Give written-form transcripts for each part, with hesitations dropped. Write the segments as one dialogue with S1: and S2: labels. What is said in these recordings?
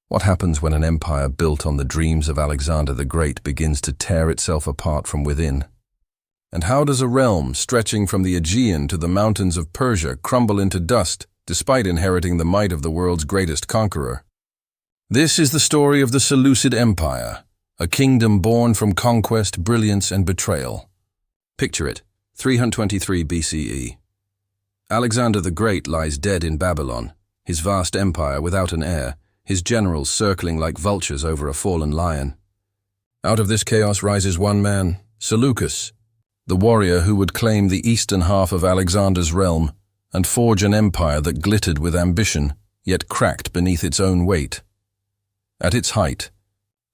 S1: What happens when an empire built on the dreams of Alexander the Great begins to tear itself apart from within? And how does a realm stretching from the Aegean to the mountains of Persia crumble into dust despite inheriting the might of the world's greatest conqueror? This is the story of the Seleucid Empire, a kingdom born from conquest, brilliance, and betrayal. Picture it, 323 BCE. Alexander the Great lies dead in Babylon, his vast empire without an heir, his generals circling like vultures over a fallen lion. Out of this chaos rises one man, Seleucus, the warrior who would claim the eastern half of Alexander's realm and forge an empire that glittered with ambition, yet cracked beneath its own weight. At its height,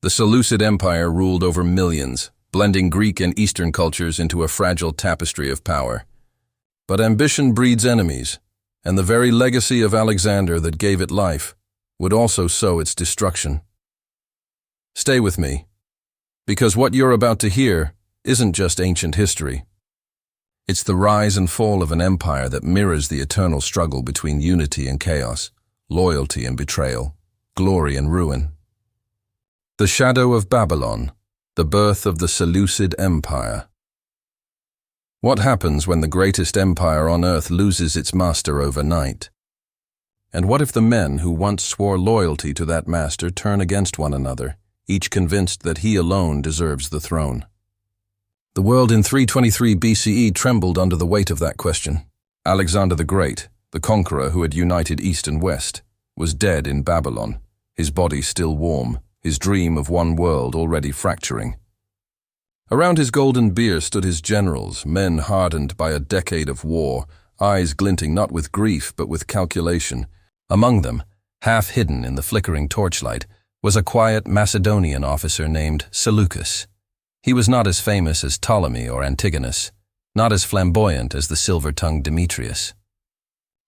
S1: the Seleucid Empire ruled over millions, blending Greek and Eastern cultures into a fragile tapestry of power. But ambition breeds enemies, and the very legacy of Alexander that gave it life would also sow its destruction. Stay with me, because what you're about to hear isn't just ancient history. It's the rise and fall of an empire that mirrors the eternal struggle between unity and chaos, loyalty and betrayal, glory and ruin. The shadow of Babylon, the birth of the Seleucid Empire. What happens when the greatest empire on earth loses its master overnight? And what if the men who once swore loyalty to that master turn against one another, each convinced that he alone deserves the throne? The world in 323 BCE trembled under the weight of that question. Alexander the Great, the conqueror who had united East and West, was dead in Babylon, his body still warm, his dream of one world already fracturing. Around his golden bier stood his generals, men hardened by a decade of war, eyes glinting not with grief but with calculation. Among them, half hidden in the flickering torchlight, was a quiet Macedonian officer named Seleucus. He was not as famous as Ptolemy or Antigonus, not as flamboyant as the silver-tongued Demetrius.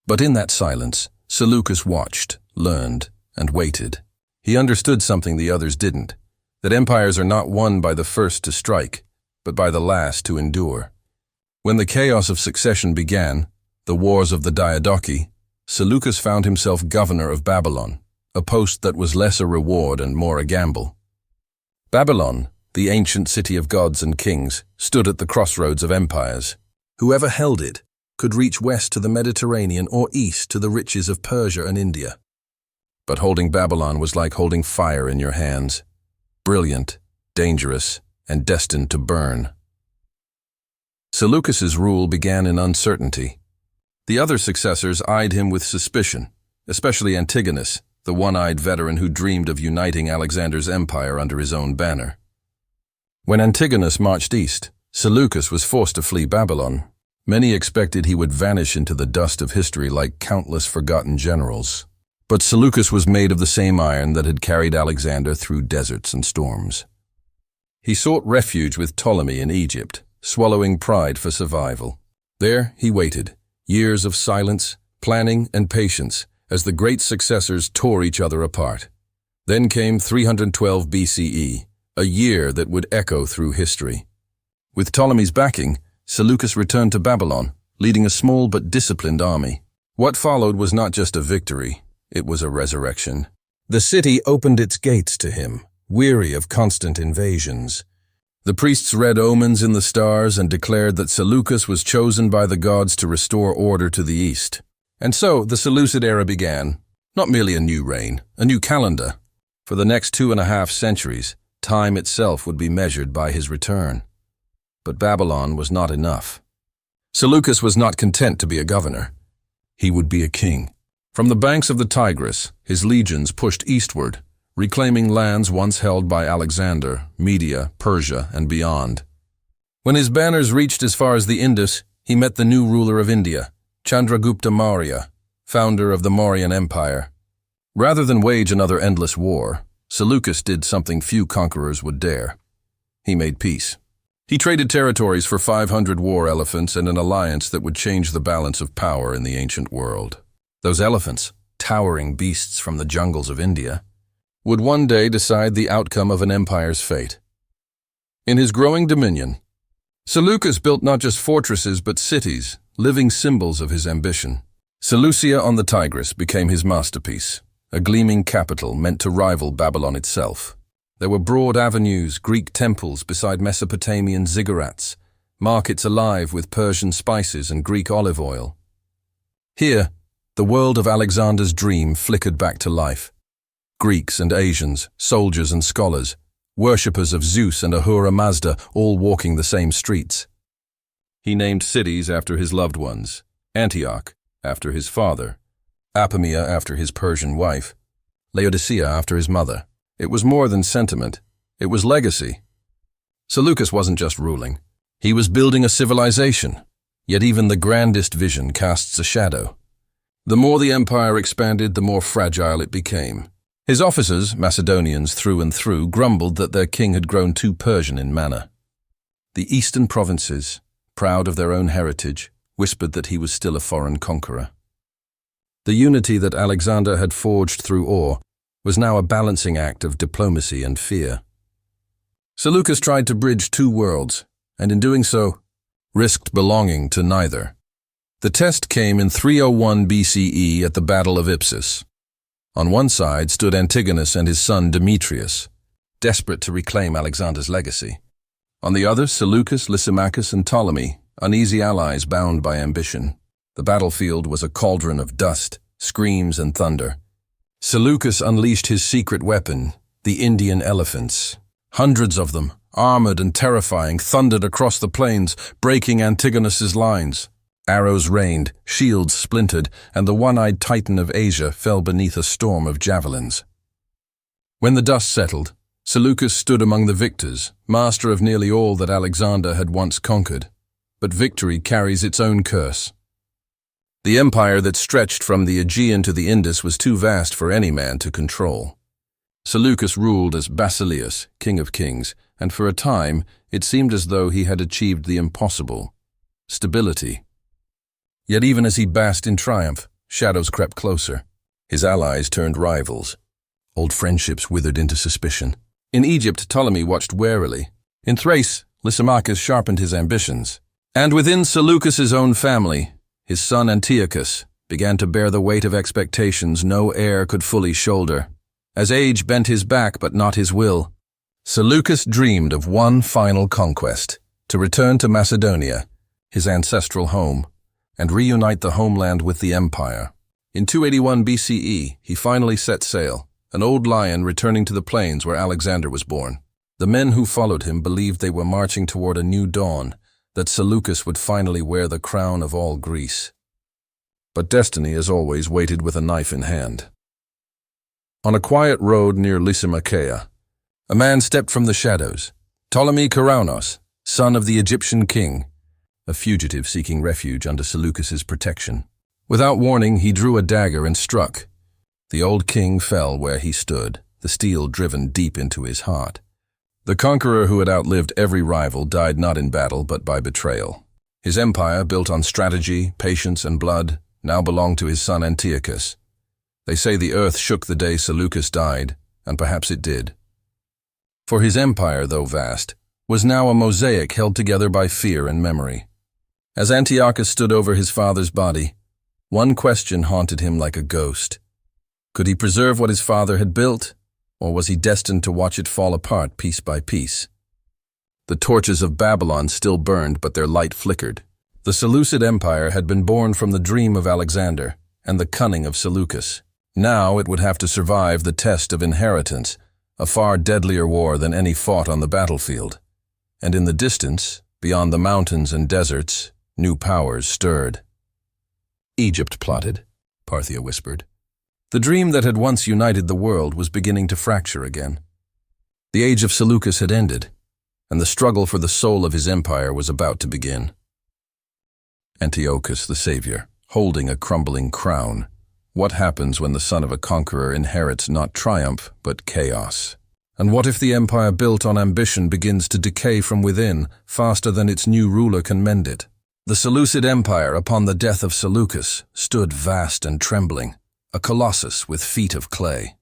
S1: But in that silence, Seleucus watched, learned, and waited. He understood something the others didn't, that empires are not won by the first to strike, but by the last to endure. When the chaos of succession began, the wars of the Diadochi, Seleucus found himself governor of Babylon, a post that was less a reward and more a gamble. Babylon, the ancient city of gods and kings, stood at the crossroads of empires. Whoever held it could reach west to the Mediterranean or east to the riches of Persia and India. But holding Babylon was like holding fire in your hands, brilliant, dangerous, and destined to burn. Seleucus's rule began in uncertainty. The other successors eyed him with suspicion, especially Antigonus, the one-eyed veteran who dreamed of uniting Alexander's empire under his own banner. When Antigonus marched east, Seleucus was forced to flee Babylon. Many expected he would vanish into the dust of history like countless forgotten generals. But Seleucus was made of the same iron that had carried Alexander through deserts and storms. He sought refuge with Ptolemy in Egypt, swallowing pride for survival. There he waited, years of silence, planning, and patience, as the great successors tore each other apart. Then came 312 BCE, a year that would echo through history. With Ptolemy's backing, Seleucus returned to Babylon, leading a small but disciplined army. What followed was not just a victory, it was a resurrection. The city opened its gates to him, weary of constant invasions. The priests read omens in the stars and declared that Seleucus was chosen by the gods to restore order to the east. And so the Seleucid era began, not merely a new reign, a new calendar. For the next 2.5 centuries, time itself would be measured by his return. But Babylon was not enough. Seleucus was not content to be a governor. He would be a king. From the banks of the Tigris, his legions pushed eastward, reclaiming lands once held by Alexander, Media, Persia, and beyond. When his banners reached as far as the Indus, he met the new ruler of India, Chandragupta Maurya, founder of the Mauryan Empire. Rather than wage another endless war, Seleucus did something few conquerors would dare. He made peace. He traded territories for 500 war elephants and an alliance that would change the balance of power in the ancient world. Those elephants, towering beasts from the jungles of India, would one day decide the outcome of an empire's fate. In his growing dominion, Seleucus built not just fortresses but cities, living symbols of his ambition. Seleucia on the Tigris became his masterpiece, a gleaming capital meant to rival Babylon itself. There were broad avenues, Greek temples beside Mesopotamian ziggurats, markets alive with Persian spices and Greek olive oil. Here, the world of Alexander's dream flickered back to life. Greeks and Asians, soldiers and scholars, worshippers of Zeus and Ahura Mazda, all walking the same streets. He named cities after his loved ones, Antioch after his father, Apamea after his Persian wife, Laodicea after his mother. It was more than sentiment, it was legacy. Seleucus wasn't just ruling, he was building a civilization, yet even the grandest vision casts a shadow. The more the empire expanded, the more fragile it became. His officers, Macedonians through and through, grumbled that their king had grown too Persian in manner. The eastern provinces, proud of their own heritage, whispered that he was still a foreign conqueror. The unity that Alexander had forged through awe was now a balancing act of diplomacy and fear. Seleucus tried to bridge two worlds, and in doing so, risked belonging to neither. The test came in 301 BCE at the Battle of Ipsus. On one side stood Antigonus and his son Demetrius, desperate to reclaim Alexander's legacy. On the other, Seleucus, Lysimachus, and Ptolemy, uneasy allies bound by ambition. The battlefield was a cauldron of dust, screams, and thunder. Seleucus unleashed his secret weapon, the Indian elephants. Hundreds of them, armored and terrifying, thundered across the plains, breaking Antigonus's lines. Arrows rained, shields splintered, and the one-eyed titan of Asia fell beneath a storm of javelins. When the dust settled, Seleucus stood among the victors, master of nearly all that Alexander had once conquered. But victory carries its own curse. The empire that stretched from the Aegean to the Indus was too vast for any man to control. Seleucus ruled as Basileus, king of kings, and for a time it seemed as though he had achieved the impossible: stability. Yet even as he basked in triumph, shadows crept closer. His allies turned rivals. Old friendships withered into suspicion. In Egypt, Ptolemy watched warily. In Thrace, Lysimachus sharpened his ambitions. And within Seleucus's own family, his son Antiochus began to bear the weight of expectations no heir could fully shoulder. As age bent his back but not his will, Seleucus dreamed of one final conquest: to return to Macedonia, his ancestral home, and reunite the homeland with the empire. In 281 BCE, he finally set sail, an old lion returning to the plains where Alexander was born. The men who followed him believed they were marching toward a new dawn, that Seleucus would finally wear the crown of all Greece. But destiny, as always, waited with a knife in hand. On a quiet road near Lysimachia, a man stepped from the shadows, Ptolemy Kourounos, son of the Egyptian king, a fugitive seeking refuge under Seleucus's protection. Without warning, he drew a dagger and struck. The old king fell where he stood, the steel driven deep into his heart. The conqueror who had outlived every rival died not in battle but by betrayal. His empire, built on strategy, patience, and blood, now belonged to his son Antiochus. They say the earth shook the day Seleucus died, and perhaps it did. For his empire, though vast, was now a mosaic held together by fear and memory. As Antiochus stood over his father's body, one question haunted him like a ghost. Could he preserve what his father had built, or was he destined to watch it fall apart piece by piece? The torches of Babylon still burned, but their light flickered. The Seleucid Empire had been born from the dream of Alexander and the cunning of Seleucus. Now it would have to survive the test of inheritance, a far deadlier war than any fought on the battlefield. And in the distance, beyond the mountains and deserts, new powers stirred. Egypt plotted, Parthia whispered. The dream that had once united the world was beginning to fracture again. The age of Seleucus had ended, and the struggle for the soul of his empire was about to begin. Antiochus the savior, holding a crumbling crown. What happens when the son of a conqueror inherits not triumph, but chaos? And what if the empire built on ambition begins to decay from within, faster than its new ruler can mend it? The Seleucid Empire, upon the death of Seleucus, stood vast and trembling, a colossus with feet of clay.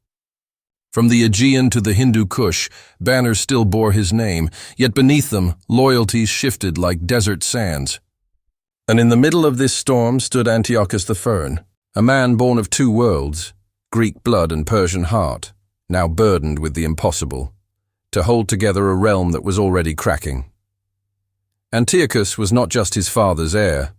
S1: From the Aegean to the Hindu Kush, banners still bore his name, yet beneath them, loyalties shifted like desert sands. And in the middle of this storm stood Antiochus the Fern, a man born of two worlds, Greek blood and Persian heart, now burdened with the impossible, to hold together a realm that was already cracking. Antiochus was not just his father's heir.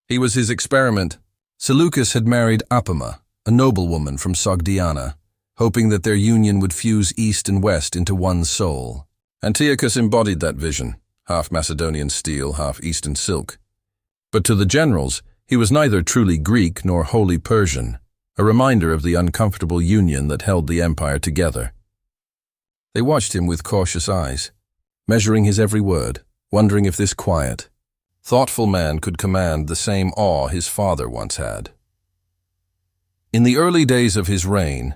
S1: He was his experiment. Seleucus had married Apama, a noblewoman from Sogdiana, hoping that their union would fuse East and West into one soul. Antiochus embodied that vision, half Macedonian steel, half Eastern silk. But to the generals, he was neither truly Greek nor wholly Persian, a reminder of the uncomfortable union that held the empire together. They watched him with cautious eyes, measuring his every word, wondering if this quiet, thoughtful man could command the same awe his father once had. In the early days of his reign,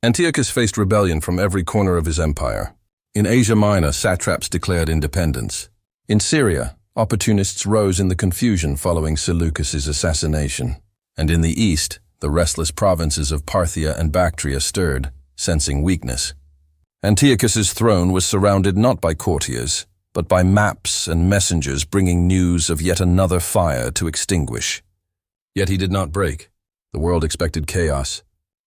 S1: Antiochus faced rebellion from every corner of his empire. In Asia Minor, satraps declared independence. In Syria, opportunists rose in the confusion following Seleucus's assassination. And in the east, the restless provinces of Parthia and Bactria stirred, sensing weakness. Antiochus's throne was surrounded not by courtiers, but by maps and messengers bringing news of yet another fire to extinguish. Yet he did not break. The world expected chaos.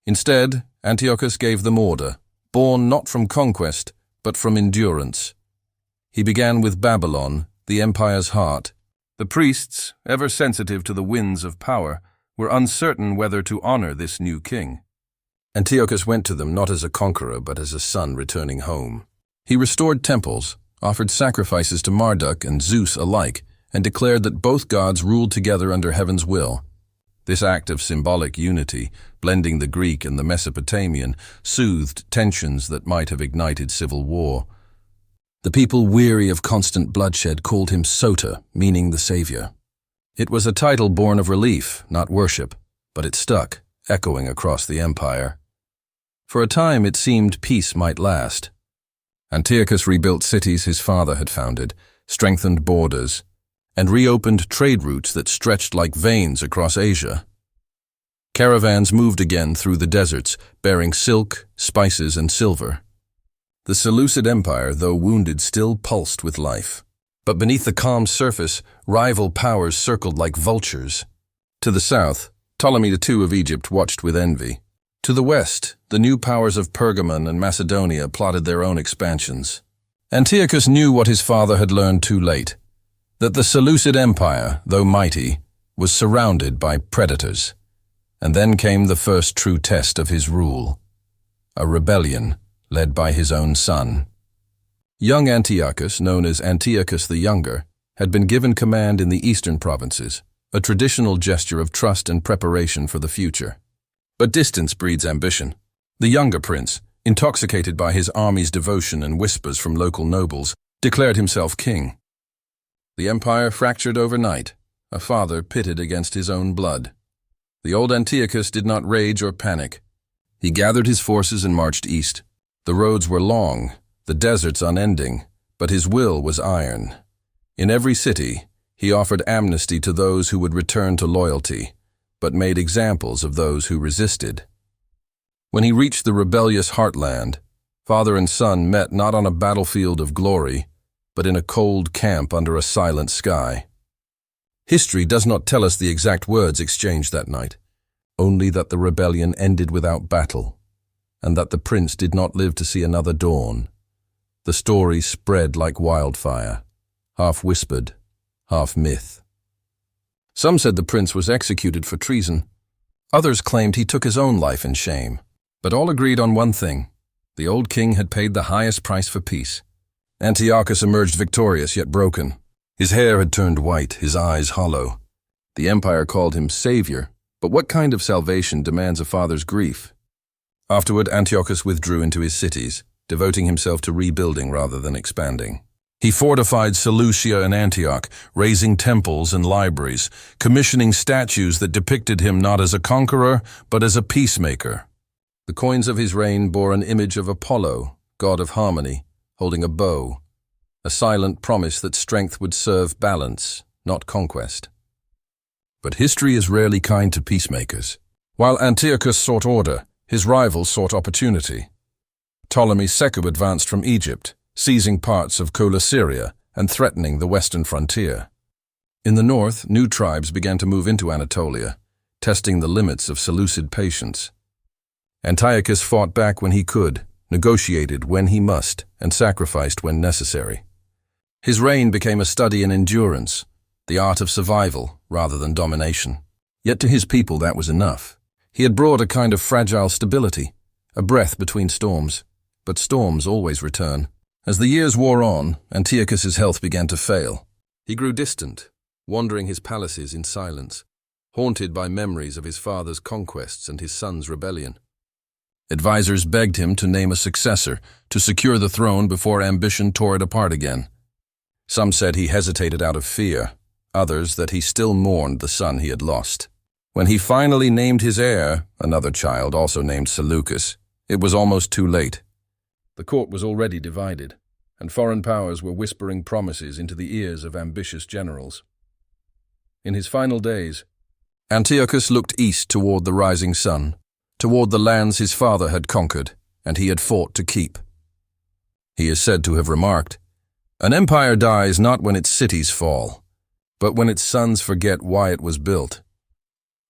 S1: Instead, Antiochus gave them order, born not from conquest, but from endurance. He began with Babylon, the empire's heart. The priests, ever sensitive to the winds of power, were uncertain whether to honor this new king. Antiochus went to them not as a conqueror, but as a son returning home. He restored temples, offered sacrifices to Marduk and Zeus alike, and declared that both gods ruled together under heaven's will. This act of symbolic unity, blending the Greek and the Mesopotamian, soothed tensions that might have ignited civil war. The people, weary of constant bloodshed, called him Soter, meaning the savior. It was a title born of relief, not worship, but it stuck, echoing across the empire. For a time it seemed peace might last. Antiochus rebuilt cities his father had founded, strengthened borders, and reopened trade routes that stretched like veins across Asia. Caravans moved again through the deserts, bearing silk, spices, and silver. The Seleucid Empire, though wounded, still pulsed with life. But beneath the calm surface, rival powers circled like vultures. To the south, Ptolemy II of Egypt watched with envy. To the west, the new powers of Pergamon and Macedonia plotted their own expansions. Antiochus knew what his father had learned too late, that the Seleucid Empire, though mighty, was surrounded by predators. And then came the first true test of his rule, a rebellion led by his own son. Young Antiochus, known as Antiochus the Younger, had been given command in the eastern provinces, a traditional gesture of trust and preparation for the future. But distance breeds ambition. The younger prince, intoxicated by his army's devotion and whispers from local nobles, declared himself king. The empire fractured overnight, a father pitted against his own blood. The old Antiochus did not rage or panic. He gathered his forces and marched east. The roads were long, the deserts unending, but his will was iron. In every city, he offered amnesty to those who would return to loyalty, but made examples of those who resisted. When he reached the rebellious heartland, father and son met not on a battlefield of glory, but in a cold camp under a silent sky. History does not tell us the exact words exchanged that night, only that the rebellion ended without battle, and that the prince did not live to see another dawn. The story spread like wildfire, half whispered, half myth. Some said the prince was executed for treason. Others claimed he took his own life in shame. But all agreed on one thing: the old king had paid the highest price for peace. Antiochus emerged victorious yet broken. His hair had turned white, his eyes hollow. The empire called him savior, but what kind of salvation demands a father's grief? Afterward, Antiochus withdrew into his cities, devoting himself to rebuilding rather than expanding. He fortified Seleucia and Antioch, raising temples and libraries, commissioning statues that depicted him not as a conqueror, but as a peacemaker. The coins of his reign bore an image of Apollo, god of harmony, holding a bow, a silent promise that strength would serve balance, not conquest. But history is rarely kind to peacemakers. While Antiochus sought order, his rivals sought opportunity. Ptolemy II advanced from Egypt, seizing parts of Coele-Syria and threatening the western frontier. In the north, new tribes began to move into Anatolia, testing the limits of Seleucid patience. Antiochus fought back when he could, negotiated when he must, and sacrificed when necessary. His reign became a study in endurance, the art of survival rather than domination. Yet to his people that was enough. He had brought a kind of fragile stability, a breath between storms. But storms always return. As the years wore on, Antiochus's health began to fail. He grew distant, wandering his palaces in silence, haunted by memories of his father's conquests and his son's rebellion. Advisors begged him to name a successor, to secure the throne before ambition tore it apart again. Some said he hesitated out of fear, others that he still mourned the son he had lost. When he finally named his heir, another child also named Seleucus, it was almost too late. The court was already divided, and foreign powers were whispering promises into the ears of ambitious generals. In his final days, Antiochus looked east toward the rising sun, toward the lands his father had conquered and he had fought to keep. He is said to have remarked, "An empire dies not when its cities fall, but when its sons forget why it was built."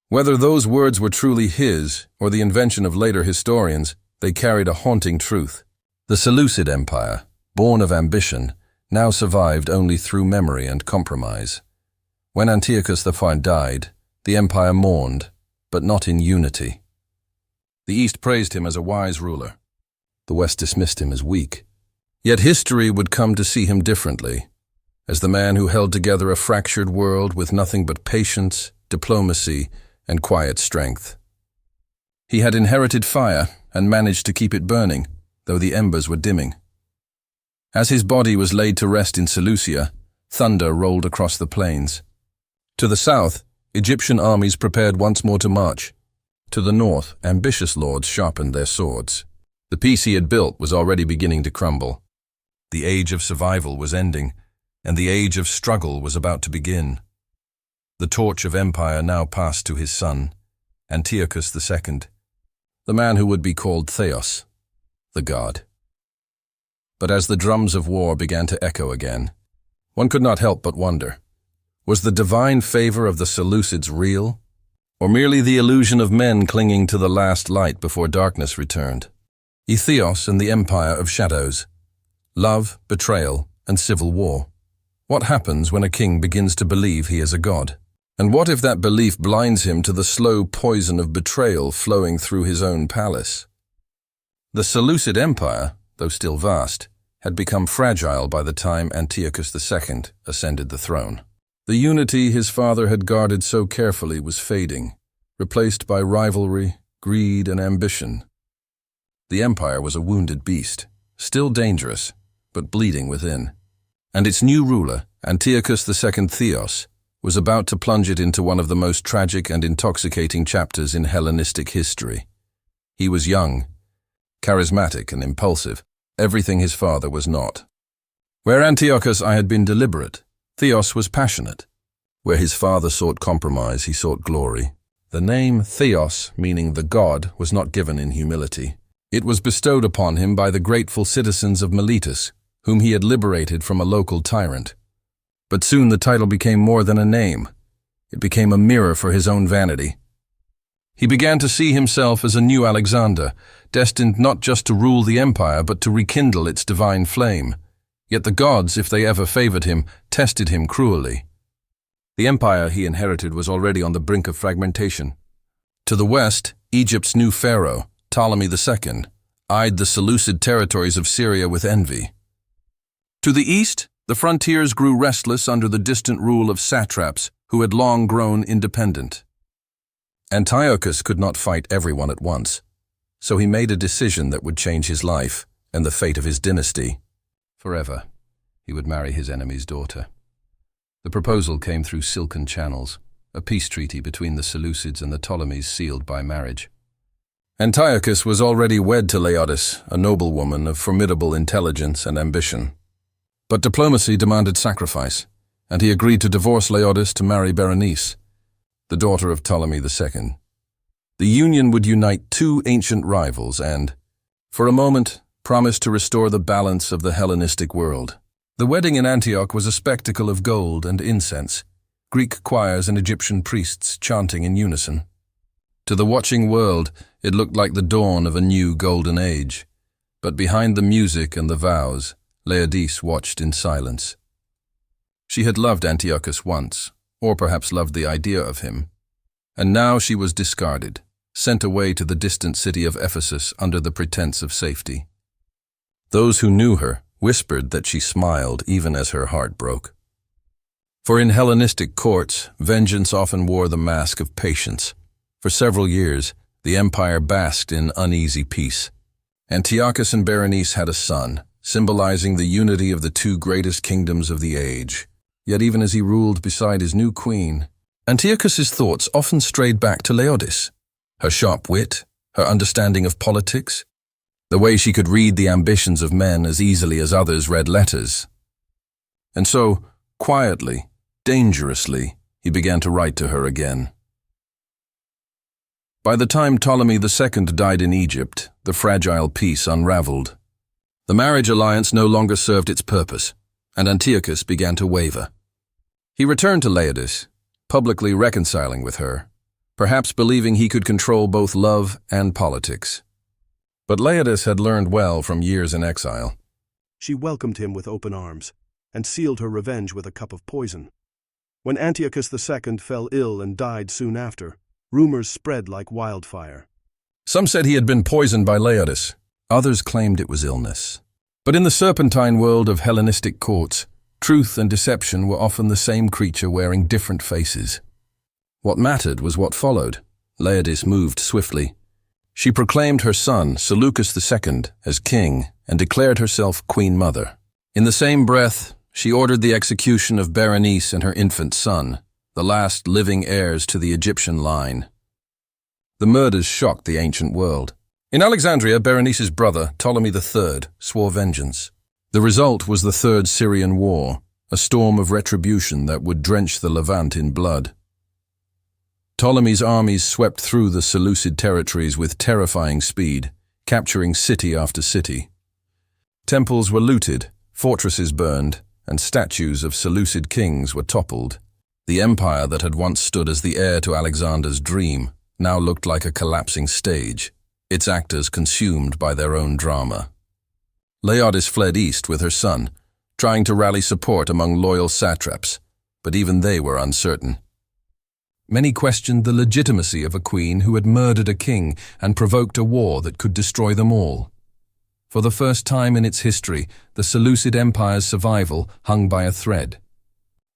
S1: Whether those words were truly his or the invention of later historians, they carried a haunting truth. The Seleucid Empire, born of ambition, now survived only through memory and compromise. When Antiochus I died, the empire mourned, but not in unity. The East praised him as a wise ruler. The West dismissed him as weak. Yet history would come to see him differently, as the man who held together a fractured world with nothing but patience, diplomacy, and quiet strength. He had inherited fire and managed to keep it burning, though the embers were dimming. As his body was laid to rest in Seleucia, thunder rolled across the plains. To the south, Egyptian armies prepared once more to march. To the north, ambitious lords sharpened their swords. The peace he had built was already beginning to crumble. The age of survival was ending, and the age of struggle was about to begin. The torch of empire now passed to his son, Antiochus II, the man who would be called Theos, the god. But as the drums of war began to echo again, one could not help but wonder, was the divine favor of the Seleucids real, or merely the illusion of men clinging to the last light before darkness returned? Theos and the empire of shadows, love, betrayal, and civil war. What happens when a king begins to believe he is a god? And what if that belief blinds him to the slow poison of betrayal flowing through his own palace? The Seleucid Empire, though still vast, had become fragile by the time Antiochus II ascended the throne. The unity his father had guarded so carefully was fading, replaced by rivalry, greed, and ambition. The empire was a wounded beast, still dangerous, but bleeding within. And its new ruler, Antiochus II Theos, was about to plunge it into one of the most tragic and intoxicating chapters in Hellenistic history. He was young, charismatic and impulsive, everything his father was not. Where Antiochus I had been deliberate, Theos was passionate. Where his father sought compromise, he sought glory. The name Theos, meaning the god, was not given in humility. It was bestowed upon him by the grateful citizens of Miletus, whom he had liberated from a local tyrant. But soon the title became more than a name. It became a mirror for his own vanity. He began to see himself as a new Alexander, destined not just to rule the empire, but to rekindle its divine flame. Yet the gods, if they ever favored him, tested him cruelly. The empire he inherited was already on the brink of fragmentation. To the west, Egypt's new pharaoh, Ptolemy II, eyed the Seleucid territories of Syria with envy. To the east, the frontiers grew restless under the distant rule of satraps who had long grown independent. Antiochus could not fight everyone at once, so he made a decision that would change his life and the fate of his dynasty. Forever, he would marry his enemy's daughter. The proposal came through silken channels, a peace treaty between the Seleucids and the Ptolemies sealed by marriage. Antiochus was already wed to Laodice, a noblewoman of formidable intelligence and ambition. But diplomacy demanded sacrifice, and he agreed to divorce Laodice to marry Berenice, the daughter of Ptolemy II. The union would unite two ancient rivals and, for a moment, promised to restore the balance of the Hellenistic world. The wedding in Antioch was a spectacle of gold and incense, Greek choirs and Egyptian priests chanting in unison. To the watching world, it looked like the dawn of a new golden age. But behind the music and the vows, Laodice watched in silence. She had loved Antiochus once, or perhaps loved the idea of him. And now she was discarded, sent away to the distant city of Ephesus under the pretense of safety. Those who knew her whispered that she smiled even as her heart broke. For in Hellenistic courts, vengeance often wore the mask of patience. For several years, the empire basked in uneasy peace. Antiochus and Berenice had a son, symbolizing the unity of the two greatest kingdoms of the age. Yet even as he ruled beside his new queen, Antiochus's thoughts often strayed back to Laodice. Her sharp wit, her understanding of politics, the way she could read the ambitions of men as easily as others read letters. And so, quietly, dangerously, he began to write to her again. By the time Ptolemy II died in Egypt, the fragile peace unraveled. The marriage alliance no longer served its purpose, and Antiochus began to waver. He returned to Laodice, publicly reconciling with her, perhaps believing he could control both love and politics. But Laodice had learned well from years in exile.
S2: She welcomed him with open arms, and sealed her revenge with a cup of poison. When Antiochus II fell ill and died soon after, rumors spread like wildfire.
S1: Some said he had been poisoned by Laodice. Others claimed it was illness. But in the serpentine world of Hellenistic courts, truth and deception were often the same creature wearing different faces. What mattered was what followed. Laodice moved swiftly. She proclaimed her son, Seleucus II, as king and declared herself queen mother. In the same breath, she ordered the execution of Berenice and her infant son, the last living heirs to the Egyptian line. The murders shocked the ancient world. In Alexandria, Berenice's brother, Ptolemy III, swore vengeance. The result was the Third Syrian War, a storm of retribution that would drench the Levant in blood. Ptolemy's armies swept through the Seleucid territories with terrifying speed, capturing city after city. Temples were looted, fortresses burned, and statues of Seleucid kings were toppled. The empire that had once stood as the heir to Alexander's dream now looked like a collapsing stage, its actors consumed by their own drama. Laodice fled east with her son, trying to rally support among loyal satraps, but even they were uncertain. Many questioned the legitimacy of a queen who had murdered a king and provoked a war that could destroy them all. For the first time in its history, the Seleucid Empire's survival hung by a thread.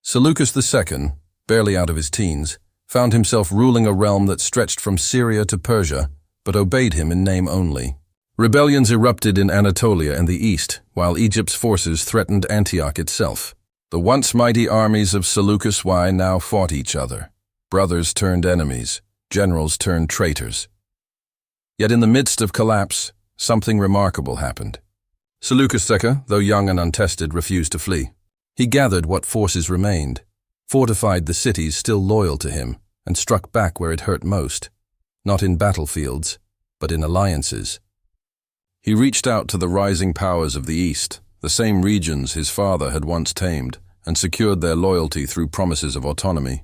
S1: Seleucus II, barely out of his teens, found himself ruling a realm that stretched from Syria to Persia, but obeyed him in name only. Rebellions erupted in Anatolia and the east, while Egypt's forces threatened Antioch itself. The once mighty armies of Seleucus I now fought each other. Brothers turned enemies, generals turned traitors. Yet in the midst of collapse, something remarkable happened. Seleucus II, though young and untested, refused to flee. He gathered what forces remained, fortified the cities still loyal to him, and struck back where it hurt most, not in battlefields, but in alliances. He reached out to the rising powers of the East, the same regions his father had once tamed, and secured their loyalty through promises of autonomy.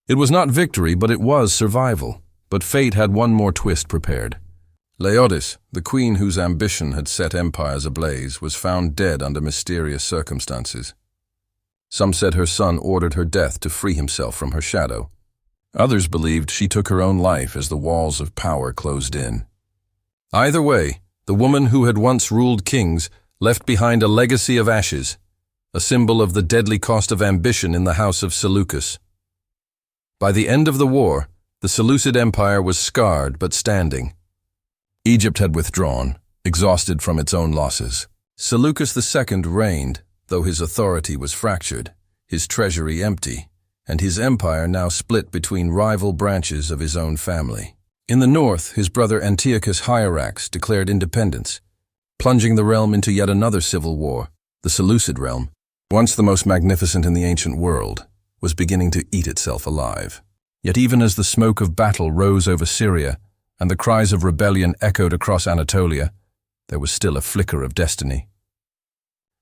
S1: It was not victory, but it was survival. But fate had one more twist prepared. Laodice, the queen whose ambition had set empires ablaze, was found dead under mysterious circumstances. Some said her son ordered her death to free himself from her shadow. Others believed she took her own life as the walls of power closed in. Either way, the woman who had once ruled kings left behind a legacy of ashes, a symbol of the deadly cost of ambition in the house of Seleucus. By the end of the war, the Seleucid Empire was scarred but standing. Egypt had withdrawn, exhausted from its own losses. Seleucus II reigned, though his authority was fractured, his treasury empty, and his empire now split between rival branches of his own family. In the north, his brother Antiochus Hierax declared independence, plunging the realm into yet another civil war. The Seleucid realm, once the most magnificent in the ancient world, was beginning to eat itself alive. Yet even as the smoke of battle rose over Syria and the cries of rebellion echoed across Anatolia, there was still a flicker of destiny.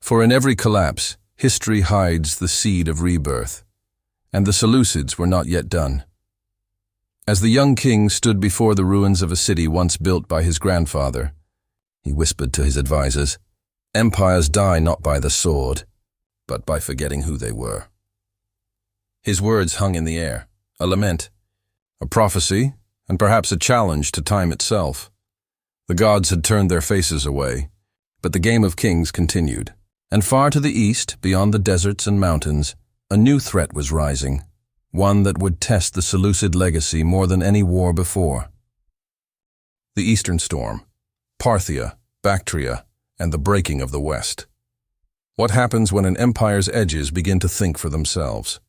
S1: For in every collapse, history hides the seed of rebirth, and the Seleucids were not yet done. As the young king stood before the ruins of a city once built by his grandfather, he whispered to his advisors, "Empires die not by the sword, but by forgetting who they were." His words hung in the air, a lament, a prophecy, and perhaps a challenge to time itself. The gods had turned their faces away, but the game of kings continued. And far to the east, beyond the deserts and mountains, a new threat was rising, one that would test the Seleucid legacy more than any war before. The Eastern Storm, Parthia, Bactria, and the breaking of the West. What happens when an empire's edges begin to think for themselves?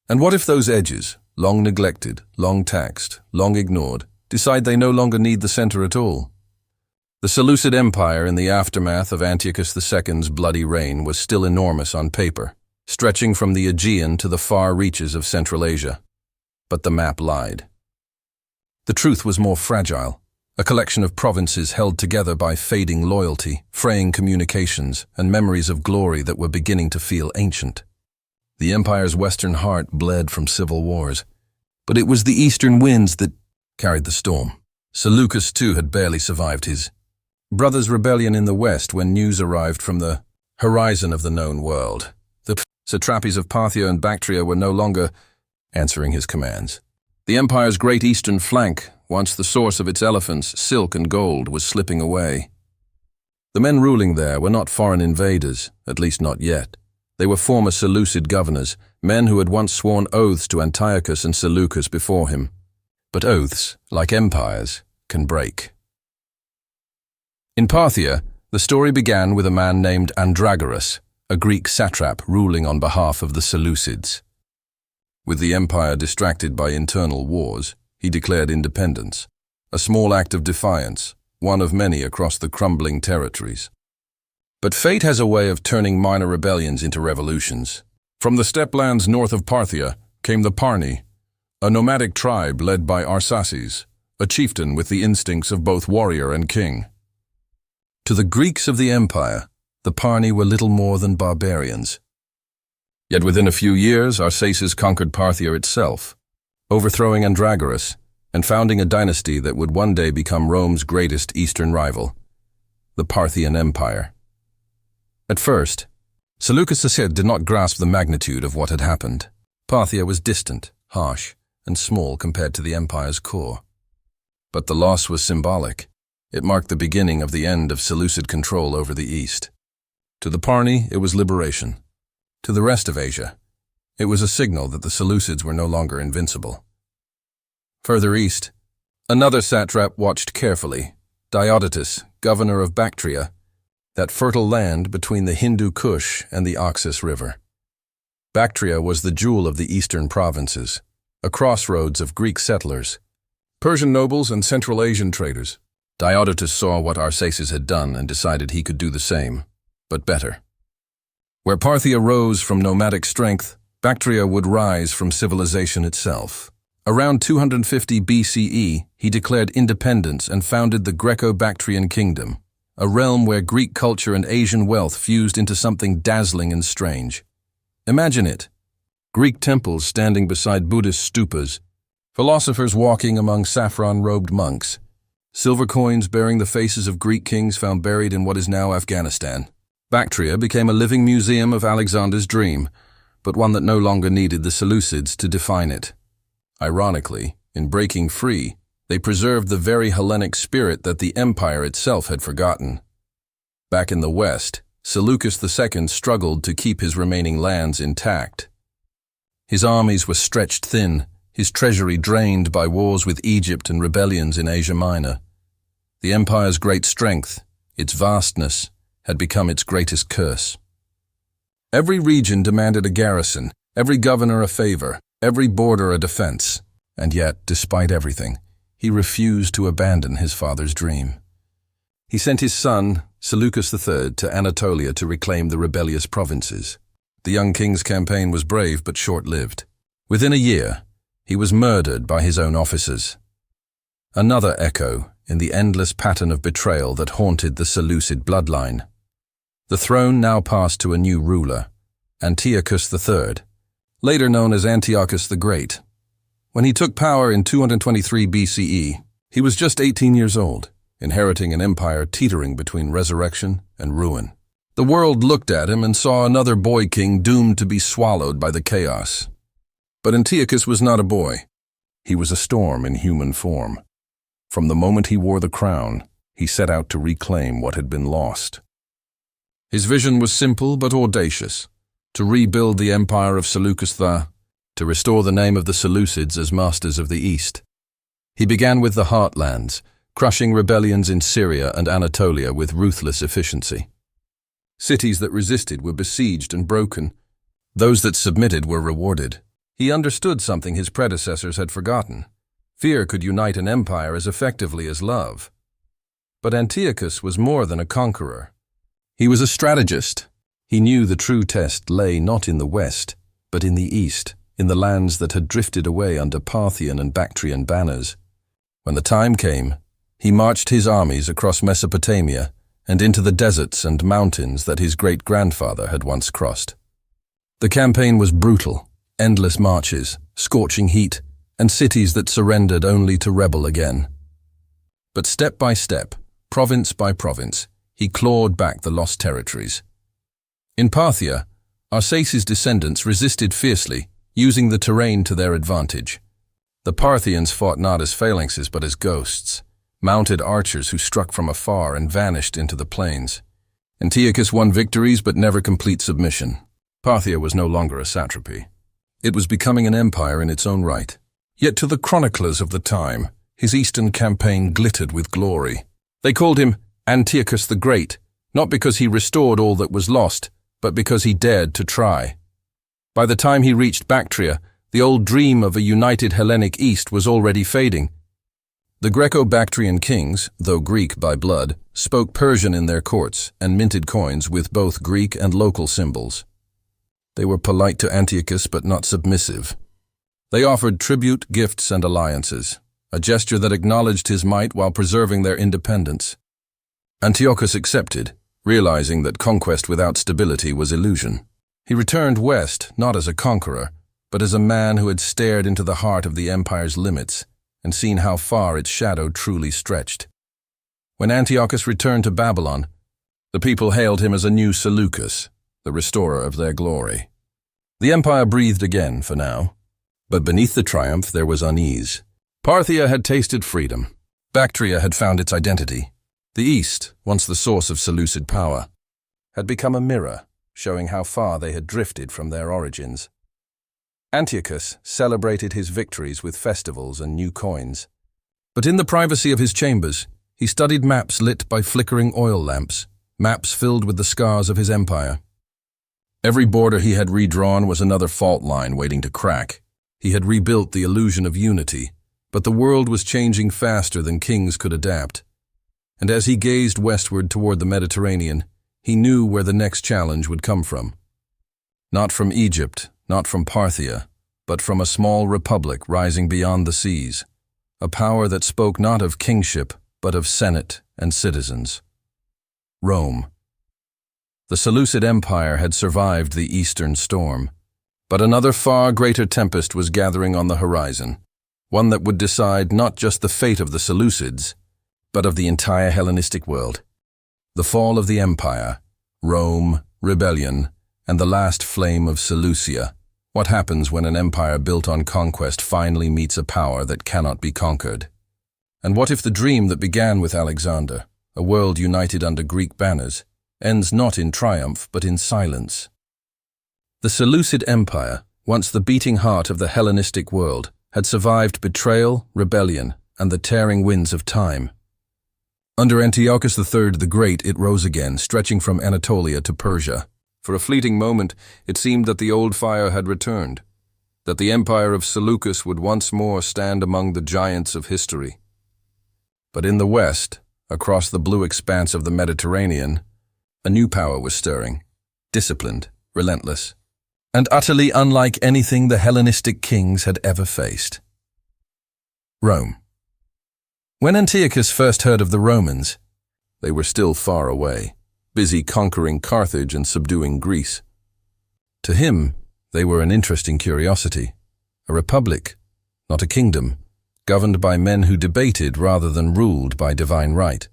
S1: And what if those edges, long neglected, long taxed, long ignored, decide they no longer need the center at all? The Seleucid Empire in the aftermath of Antiochus II's bloody reign was still enormous on paper, stretching from the Aegean to the far reaches of Central Asia. But the map lied. The truth was more fragile, a collection of provinces held together by fading loyalty, fraying communications, and memories of glory that were beginning to feel ancient. The empire's western heart bled from civil wars, but it was the eastern winds that carried the storm. Seleucus II had barely survived his brother's rebellion in the west when news arrived from the horizon of the known world. The satrapies of Parthia and Bactria were no longer answering his commands. The empire's great eastern flank, once the source of its elephants, silk and gold, was slipping away. The men ruling there were not foreign invaders, at least not yet. They were former Seleucid governors, men who had once sworn oaths to Antiochus and Seleucus before him. But oaths, like empires, can break. In Parthia, the story began with a man named Andragoras, a Greek satrap ruling on behalf of the Seleucids. With the empire distracted by internal wars, he declared independence, a small act of defiance, one of many across the crumbling territories. But fate has a way of turning minor rebellions into revolutions. From the steppe-lands north of Parthia came the Parni, a nomadic tribe led by Arsaces, a chieftain with the instincts of both warrior and king. To the Greeks of the empire, the Parni were little more than barbarians. Yet within a few years, Arsaces conquered Parthia itself, overthrowing Andragoras and founding a dynasty that would one day become Rome's greatest eastern rival, the Parthian Empire. At first, Seleucus II did not grasp the magnitude of what had happened. Parthia was distant, harsh, and small compared to the empire's core. But the loss was symbolic. It marked the beginning of the end of Seleucid control over the east. To the Parni, it was liberation. To the rest of Asia, it was a signal that the Seleucids were no longer invincible. Further east, another satrap watched carefully, Diadochi, governor of Bactria, that fertile land between the Hindu Kush and the Oxus River. Bactria was the jewel of the eastern provinces, a crossroads of Greek settlers, Persian nobles and Central Asian traders. Diadochi saw what Arsaces had done and decided he could do the same, but better. Where Parthia rose from nomadic strength, Bactria would rise from civilization itself. Around 250 BCE, he declared independence and founded the Greco-Bactrian kingdom, a realm where Greek culture and Asian wealth fused into something dazzling and strange. Imagine it: Greek temples standing beside Buddhist stupas, philosophers walking among saffron-robed monks, silver coins bearing the faces of Greek kings found buried in what is now Afghanistan. Bactria became a living museum of Alexander's dream, but one that no longer needed the Seleucids to define it. Ironically, in breaking free, they preserved the very Hellenic spirit that the empire itself had forgotten. Back in the West, Seleucus II struggled to keep his remaining lands intact. His armies were stretched thin, his treasury drained by wars with Egypt and rebellions in Asia Minor. The empire's great strength, its vastness, had become its greatest curse. Every region demanded a garrison, every governor a favor, every border a defense. And yet, despite everything, he refused to abandon his father's dream. He sent his son, Seleucus III, to Anatolia to reclaim the rebellious provinces. The young king's campaign was brave but short-lived. Within a year, he was murdered by his own officers. Another echo in the endless pattern of betrayal that haunted the Seleucid bloodline. The throne now passed to a new ruler, Antiochus III, later known as Antiochus the Great. When he took power in 223 BCE, he was just 18 years old, inheriting an empire teetering between resurrection and ruin. The world looked at him and saw another boy king doomed to be swallowed by the chaos. But Antiochus was not a boy. He was a storm in human form. From the moment he wore the crown, he set out to reclaim what had been lost. His vision was simple but audacious: to rebuild the empire of Seleucus I, to restore the name of the Seleucids as masters of the East. He began with the heartlands, crushing rebellions in Syria and Anatolia with ruthless efficiency. Cities that resisted were besieged and broken. Those that submitted were rewarded. He understood something his predecessors had forgotten. Fear could unite an empire as effectively as love. But Antiochus was more than a conqueror. He was a strategist. He knew the true test lay not in the west, but in the east, in the lands that had drifted away under Parthian and Bactrian banners. When the time came, he marched his armies across Mesopotamia and into the deserts and mountains that his great-grandfather had once crossed. The campaign was brutal: endless marches, scorching heat, and cities that surrendered only to rebel again. But step by step, province by province, he clawed back the lost territories. In Parthia, Arsaces' descendants resisted fiercely, using the terrain to their advantage. The Parthians fought not as phalanxes but as ghosts, mounted archers who struck from afar and vanished into the plains. Antiochus won victories but never complete submission. Parthia was no longer a satrapy. It was becoming an empire in its own right. Yet to the chroniclers of the time, his eastern campaign glittered with glory. They called him Antiochus the Great, not because he restored all that was lost, but because he dared to try. By the time he reached Bactria, the old dream of a united Hellenic East was already fading. The Greco-Bactrian kings, though Greek by blood, spoke Persian in their courts and minted coins with both Greek and local symbols. They were polite to Antiochus but not submissive. They offered tribute, gifts, and alliances, a gesture that acknowledged his might while preserving their independence. Antiochus accepted, realizing that conquest without stability was illusion. He returned west not as a conqueror, but as a man who had stared into the heart of the empire's limits and seen how far its shadow truly stretched. When Antiochus returned to Babylon, the people hailed him as a new Seleucus, the restorer of their glory. The empire breathed again for now, but beneath the triumph there was unease. Parthia had tasted freedom. Bactria had found its identity. The East, once the source of Seleucid power, had become a mirror, showing how far they had drifted from their origins. Antiochus celebrated his victories with festivals and new coins. But in the privacy of his chambers, he studied maps lit by flickering oil lamps, maps filled with the scars of his empire. Every border he had redrawn was another fault line waiting to crack. He had rebuilt the illusion of unity, but the world was changing faster than kings could adapt. And as he gazed westward toward the Mediterranean, he knew where the next challenge would come from. Not from Egypt, not from Parthia, but from a small republic rising beyond the seas, a power that spoke not of kingship, but of senate and citizens. Rome. The Seleucid Empire had survived the eastern storm, but another far greater tempest was gathering on the horizon, one that would decide not just the fate of the Seleucids, but of the entire Hellenistic world. The fall of the empire, Rome, rebellion, and the last flame of Seleucia. What happens when an empire built on conquest finally meets a power that cannot be conquered? And what if the dream that began with Alexander, a world united under Greek banners, ends not in triumph but in silence? The Seleucid Empire, once the beating heart of the Hellenistic world, had survived betrayal, rebellion, and the tearing winds of time. Under Antiochus III the Great it rose again, stretching from Anatolia to Persia. For a fleeting moment, it seemed that the old fire had returned, that the empire of Seleucus would once more stand among the giants of history. But in the west, across the blue expanse of the Mediterranean, a new power was stirring, disciplined, relentless, and utterly unlike anything the Hellenistic kings had ever faced. Rome. When Antiochus first heard of the Romans, they were still far away, busy conquering Carthage and subduing Greece. To him, they were an interesting curiosity, a republic, not a kingdom, governed by men who debated rather than ruled by divine right.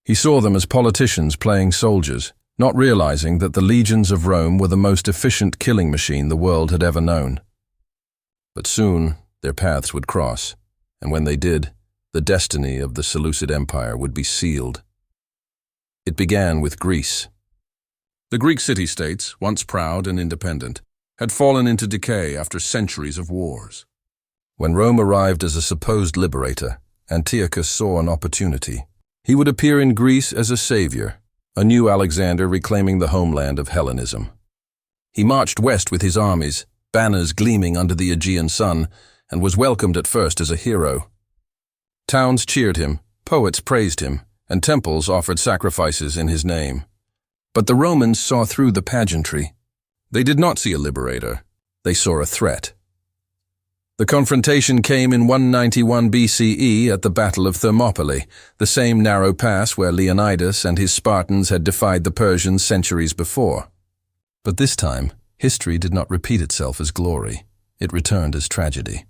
S1: He saw them as politicians playing soldiers, not realizing that the legions of Rome were the most efficient killing machine the world had ever known. But soon their paths would cross, and when they did, the destiny of the Seleucid Empire would be sealed. It began with Greece. The Greek city-states, once proud and independent, had fallen into decay after centuries of wars. When Rome arrived as a supposed liberator, Antiochus saw an opportunity. He would appear in Greece as a savior, a new Alexander reclaiming the homeland of Hellenism. He marched west with his armies, banners gleaming under the Aegean sun, and was welcomed at first as a hero. Towns cheered him, poets praised him, and temples offered sacrifices in his name. But the Romans saw through the pageantry. They did not see a liberator. They saw a threat. The confrontation came in 191 BCE at the Battle of Thermopylae, the same narrow pass where Leonidas and his Spartans had defied the Persians centuries before. But this time, history did not repeat itself as glory. It returned as tragedy.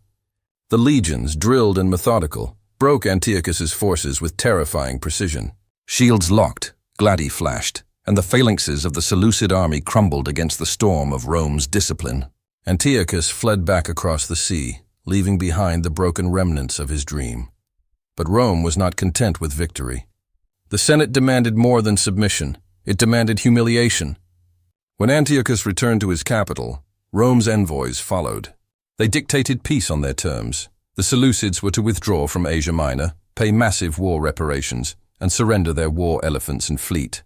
S1: The legions, drilled and methodical, broke Antiochus's forces with terrifying precision. Shields locked, gladi flashed, and the phalanxes of the Seleucid army crumbled against the storm of Rome's discipline. Antiochus fled back across the sea, leaving behind the broken remnants of his dream. But Rome was not content with victory. The Senate demanded more than submission. It demanded humiliation. When Antiochus returned to his capital, Rome's envoys followed. They dictated peace on their terms. The Seleucids were to withdraw from Asia Minor, pay massive war reparations, and surrender their war elephants and fleet.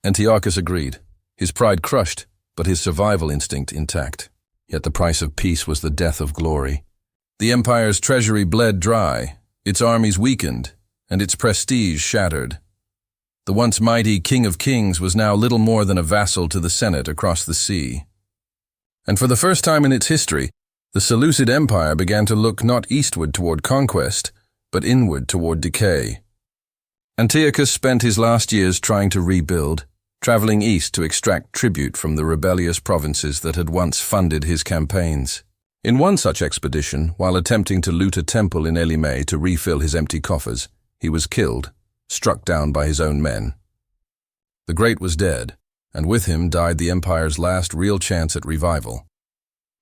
S1: Antiochus agreed, his pride crushed, but his survival instinct intact. Yet the price of peace was the death of glory. The empire's treasury bled dry, its armies weakened, and its prestige shattered. The once mighty King of Kings was now little more than a vassal to the Senate across the sea. And for the first time in its history, the Seleucid Empire began to look not eastward toward conquest, but inward toward decay. Antiochus spent his last years trying to rebuild, traveling east to extract tribute from the rebellious provinces that had once funded his campaigns. In one such expedition, while attempting to loot a temple in Elymais to refill his empty coffers, he was killed, struck down by his own men. The Great was dead, and with him died the empire's last real chance at revival.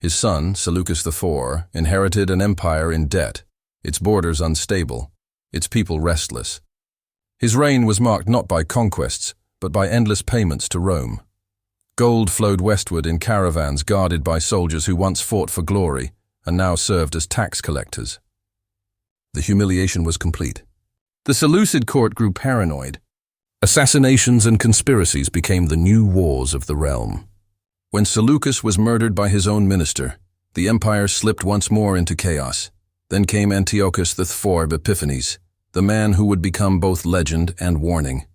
S1: His son, Seleucus IV, inherited an empire in debt, its borders unstable, its people restless. His reign was marked not by conquests, but by endless payments to Rome. Gold flowed westward in caravans guarded by soldiers who once fought for glory and now served as tax collectors. The humiliation was complete. The Seleucid court grew paranoid. Assassinations and conspiracies became the new wars of the realm. When Seleucus was murdered by his own minister, the empire slipped once more into chaos. Then came Antiochus IV Epiphanes, the man who would become both legend and warning.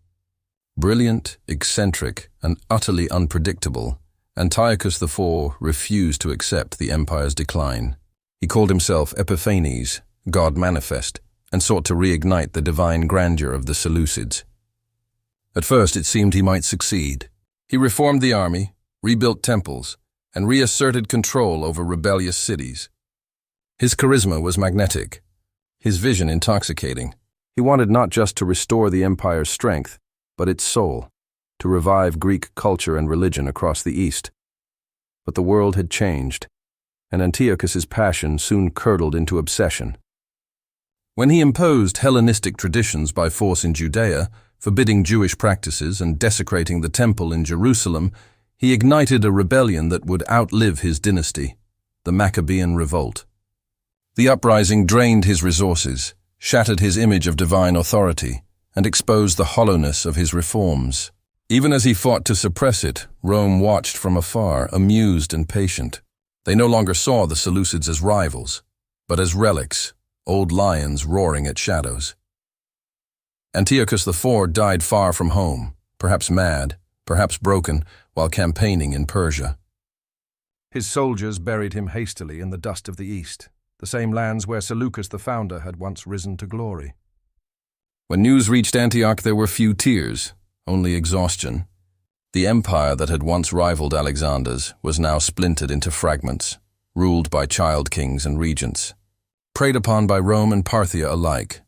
S1: Brilliant, eccentric, and utterly unpredictable, Antiochus IV refused to accept the empire's decline. He called himself Epiphanes, God manifest, and sought to reignite the divine grandeur of the Seleucids. At first it seemed he might succeed. He reformed the army, rebuilt temples, and reasserted control over rebellious cities. His charisma was magnetic, his vision intoxicating. He wanted not just to restore the empire's strength, but its soul, to revive Greek culture and religion across the East. But the world had changed, and Antiochus's passion soon curdled into obsession. When he imposed Hellenistic traditions by force in Judea, forbidding Jewish practices and desecrating the temple in Jerusalem, he ignited a rebellion that would outlive his dynasty, the Maccabean Revolt. The uprising drained his resources, shattered his image of divine authority, and exposed the hollowness of his reforms. Even as he fought to suppress it, Rome watched from afar, amused and patient. They no longer saw the Seleucids as rivals, but as relics, old lions roaring at shadows. Antiochus IV died far from home, perhaps mad, perhaps broken, while campaigning in Persia. His soldiers buried him hastily in the dust of the East, the same lands where Seleucus the founder had once risen to glory. When news reached Antioch, there were few tears, only exhaustion. The empire that had once rivaled Alexander's was now splintered into fragments. ruled by child kings and regents, preyed upon by Rome and Parthia alike.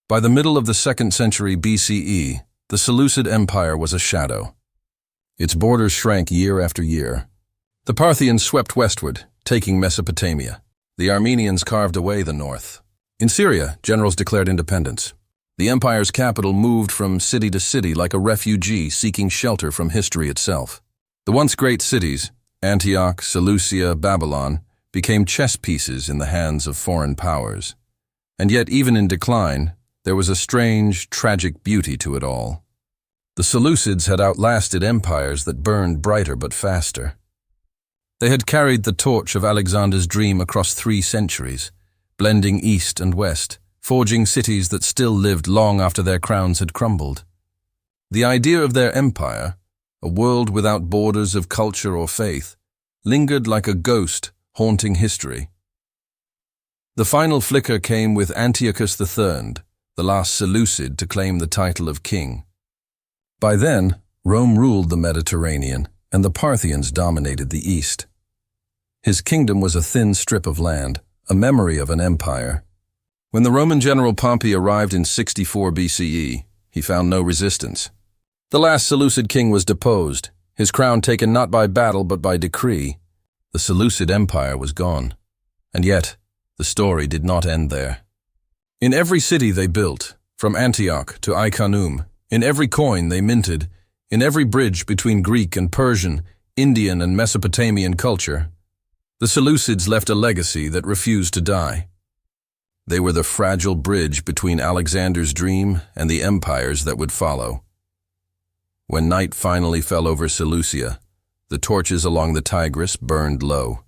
S1: By the middle of the 2nd century BCE, the Seleucid Empire was a shadow. Its borders shrank year after year. The Parthians swept westward, taking Mesopotamia. The Armenians carved away the north. In Syria, generals declared independence. The empire's capital moved from city to city like a refugee seeking shelter from history itself. The once great cities, Antioch, Seleucia, Babylon, became chess pieces in the hands of foreign powers. And yet, even in decline, there was a strange, tragic beauty to it all. The Seleucids had outlasted empires that burned brighter but faster. They had carried the torch of Alexander's dream across 3 centuries, blending east and west, forging cities that still lived long after their crowns had crumbled. The idea of their empire, a world without borders of culture or faith, lingered like a ghost haunting history. The final flicker came with Antiochus III, the last Seleucid to claim the title of king. By then, Rome ruled the Mediterranean, and the Parthians dominated the east. His kingdom was a thin strip of land, a memory of an empire. When the Roman general Pompey arrived in 64 BCE, he found no resistance. The last Seleucid king was deposed, his crown taken not by battle but by decree. The Seleucid Empire was gone. And yet, the story did not end there. In every city they built, from Antioch to Iconium, in every coin they minted, in every bridge between Greek and Persian, Indian and Mesopotamian culture, the Seleucids left a legacy that refused to die. They were the fragile bridge between Alexander's dream and the empires that would follow. When night finally fell over Seleucia, the torches along the Tigris burned low.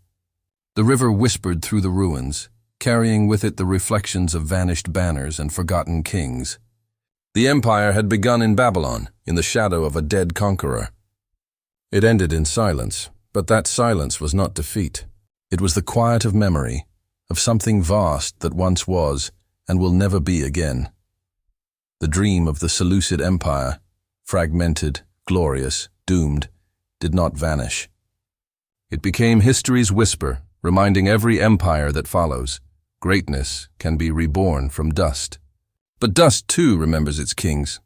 S1: The river whispered through the ruins, carrying with it the reflections of vanished banners and forgotten kings. The empire had begun in Babylon, in the shadow of a dead conqueror. It ended in silence, but that silence was not defeat. It was the quiet of memory, of something vast that once was and will never be again. The dream of the Seleucid Empire, fragmented, glorious, doomed, did not vanish. It became history's whisper, reminding every empire that follows, greatness can be reborn from dust. But dust too remembers its kings.